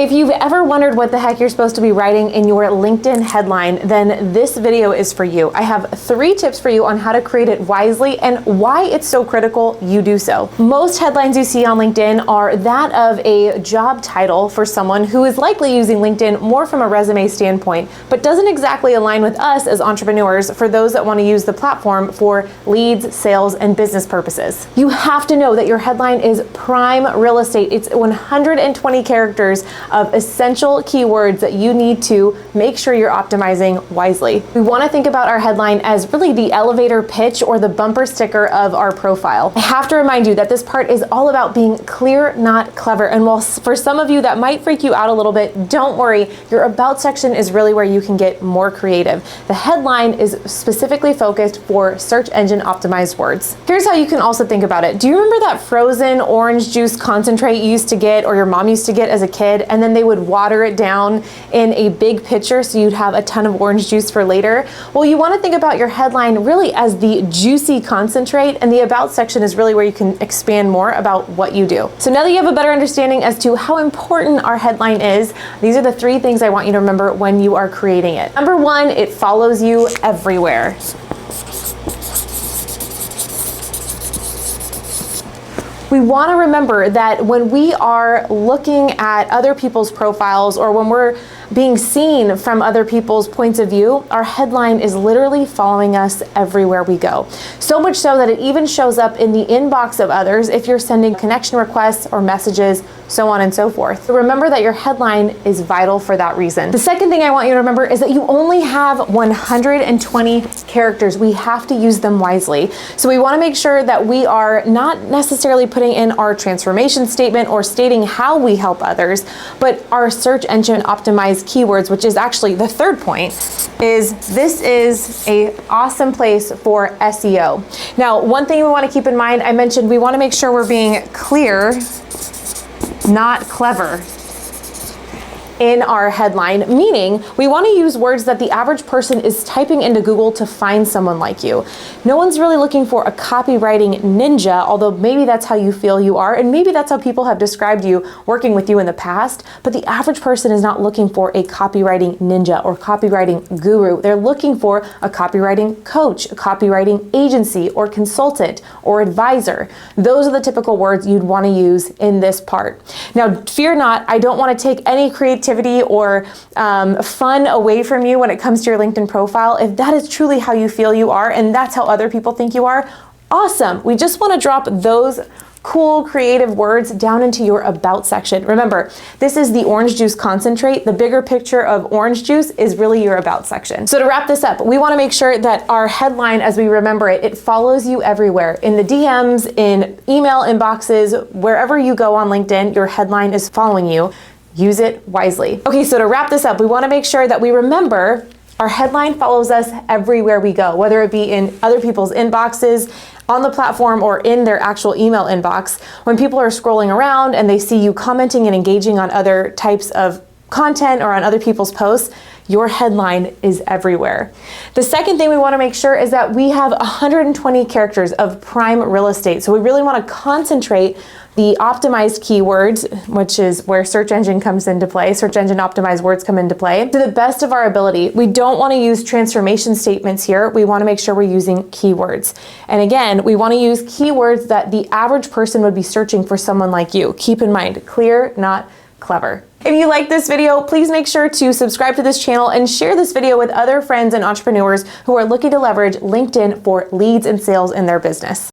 If you've ever wondered what the heck you're supposed to be writing in your LinkedIn headline, then this video is for you. I have 3 tips for you on how to create it wisely and why it's so critical you do so. Most headlines you see on LinkedIn are that of a job title for someone who is likely using LinkedIn more from a resume standpoint, but doesn't exactly align with us as entrepreneurs for those that want to use the platform for leads, sales, and business purposes. You have to know that your headline is prime real estate. It's 120 characters of essential keywords that you need to make sure you're optimizing wisely. We want to think about our headline as really the elevator pitch or the bumper sticker of our profile. I have to remind you that this part is all about being clear, not clever. And while for some of you that might freak you out a little bit, don't worry, your about section is really where you can get more creative. The headline is specifically focused for search engine optimized words. Here's how you can also think about it. Do you remember that frozen orange juice concentrate you used to get or your mom used to get as a kid, and then they would water it down in a big pitcher so you'd have a ton of orange juice for later? Well, you want to think about your headline really as the juicy concentrate, and the about section is really where you can expand more about what you do. So now that you have a better understanding as to how important our headline is, these are the 3 things I want you to remember when you are creating it. Number 1, it follows you everywhere. We want to remember that when we are looking at other people's profiles or when we're being seen from other people's points of view, our headline is literally following us everywhere we go. So much so that it even shows up in the inbox of others if you're sending connection requests or messages, so on and so forth. So remember that your headline is vital for that reason. The second thing I want you to remember is that you only have 120 characters. We have to use them wisely. So we want to make sure that we are not necessarily putting in our transformation statement or stating how we help others, but our search engine optimized keywords, which is actually the 3rd point, is this is an awesome place for SEO. Now, one thing we want to keep in mind, I mentioned we want to make sure we're being clear, not clever, in our headline, meaning we want to use words that the average person is typing into Google to find someone like you. No one's really looking for a copywriting ninja, although maybe that's how you feel you are, and maybe that's how people have described you working with you in the past, but the average person is not looking for a copywriting ninja or copywriting guru. They're looking for a copywriting coach, a copywriting agency, or consultant, or advisor. Those are the typical words you'd want to use in this part. Now, fear not, I don't want to take any creativity or fun away from you when it comes to your LinkedIn profile. If that is truly how you feel you are and that's how other people think you are, awesome. We just want to drop those cool creative words down into your about section. Remember, this is the orange juice concentrate. The bigger picture of orange juice is really your about section. So to wrap this up, we want to make sure that our headline, as we remember it, it follows you everywhere. In the DMs, in email inboxes, wherever you go on LinkedIn, your headline is following you. Use it wisely. Okay, so to wrap this up, we want to make sure that we remember our headline follows us everywhere we go, whether it be in other people's inboxes, on the platform, or in their actual email inbox. When people are scrolling around and they see you commenting and engaging on other types of content or on other people's posts, your headline is everywhere. The second thing we want to make sure is that we have 120 characters of prime real estate. So we really want to concentrate the optimized keywords, which is where search engine comes into play, search engine optimized words come into play, to the best of our ability. We don't want to use transformation statements here. We want to make sure we're using keywords. And again, we want to use keywords that the average person would be searching for someone like you. Keep in mind, clear, not clever. If you like this video, please make sure to subscribe to this channel and share this video with other friends and entrepreneurs who are looking to leverage LinkedIn for leads and sales in their business.